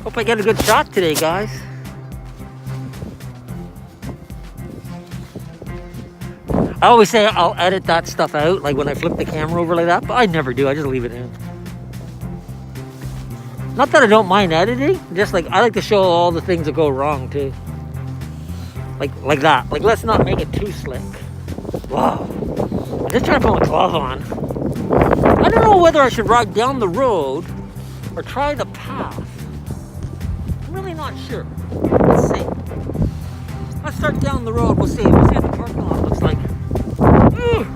Hope I get a good shot today, guys. I always say I'll edit that stuff out, like when I flip the camera over like that, but I never do. I just leave it in. Not that I don't mind editing, just like I like to show all the things that go wrong too. Like that. Like, let's not make it too slick. Wow. I'm just trying to put my glove on. I don't know whether I should ride down the road or try the path. I'm really not sure. Let's see. Let's start down the road. We'll see. We'll see what the parking lot looks like. Ugh.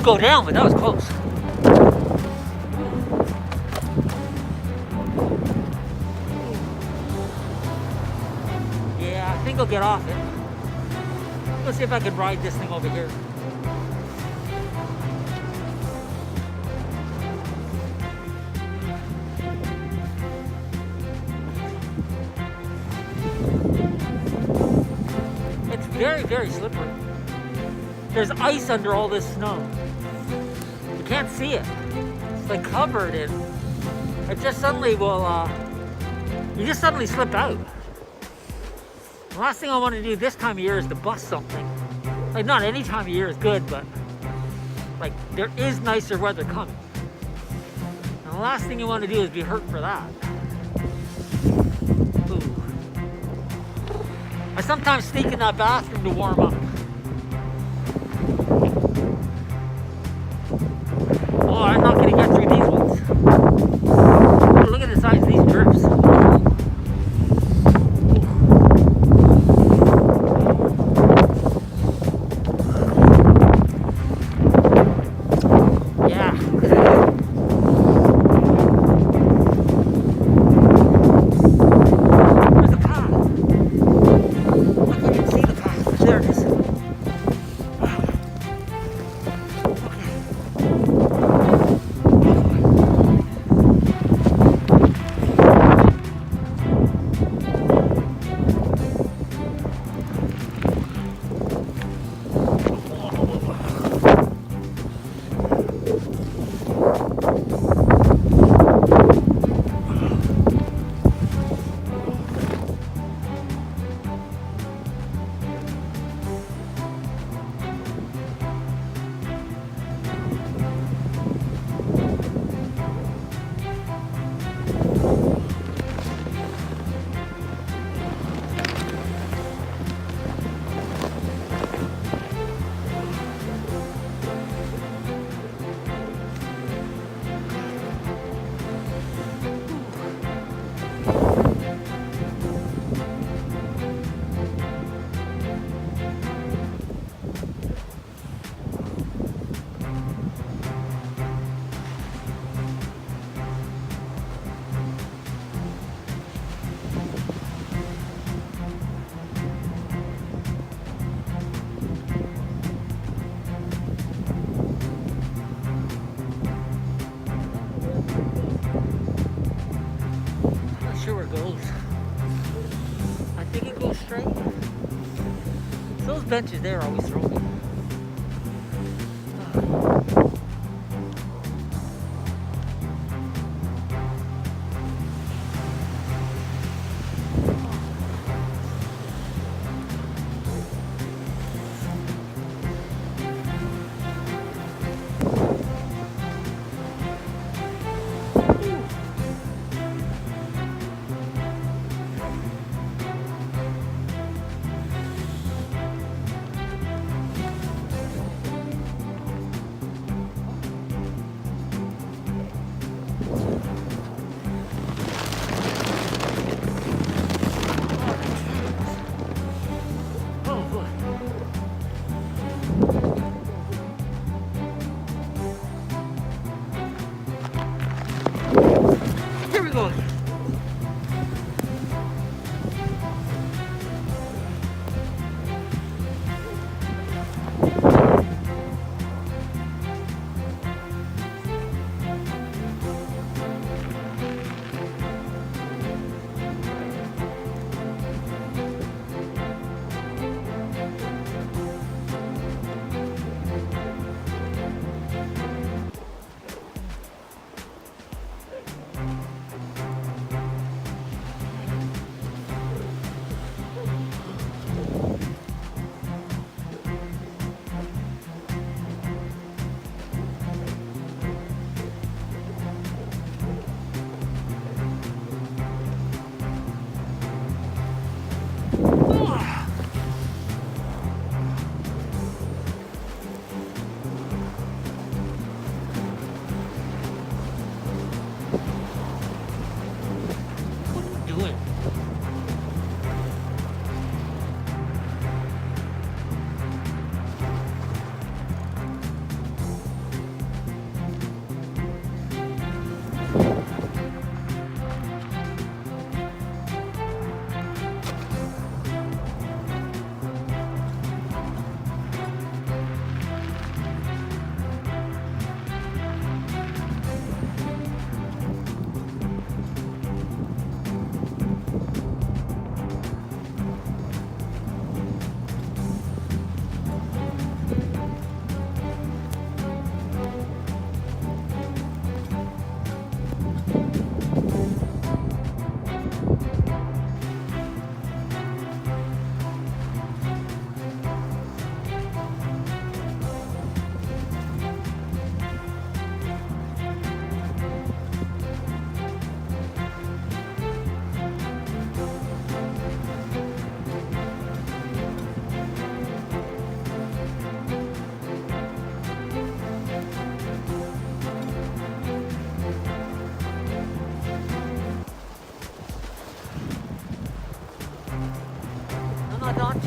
Go down, but that was close. Yeah, I think I'll get off it. Let's see if I can ride this thing over here. It's very, very slippery. There's ice under all this snow. You can't see it. It's like covered in. It just suddenly will, you just suddenly slip out. The last thing I want to do this time of year is to bust something. Like, not any time of year is good, but like, there is nicer weather coming. And the last thing you want to do is be hurt for that. Ooh. I sometimes sneak in that bathroom to warm up. Oh, I'm not going to get through these ones. Oh, look at the size of these drifts. Yeah. Where's the path? Look, I didn't see the path. There it is. Sure it goes. I think it goes straight. Those benches there always throw me. Here we go.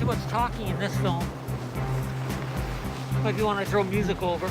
much talking in this film. Might be want to throw music over.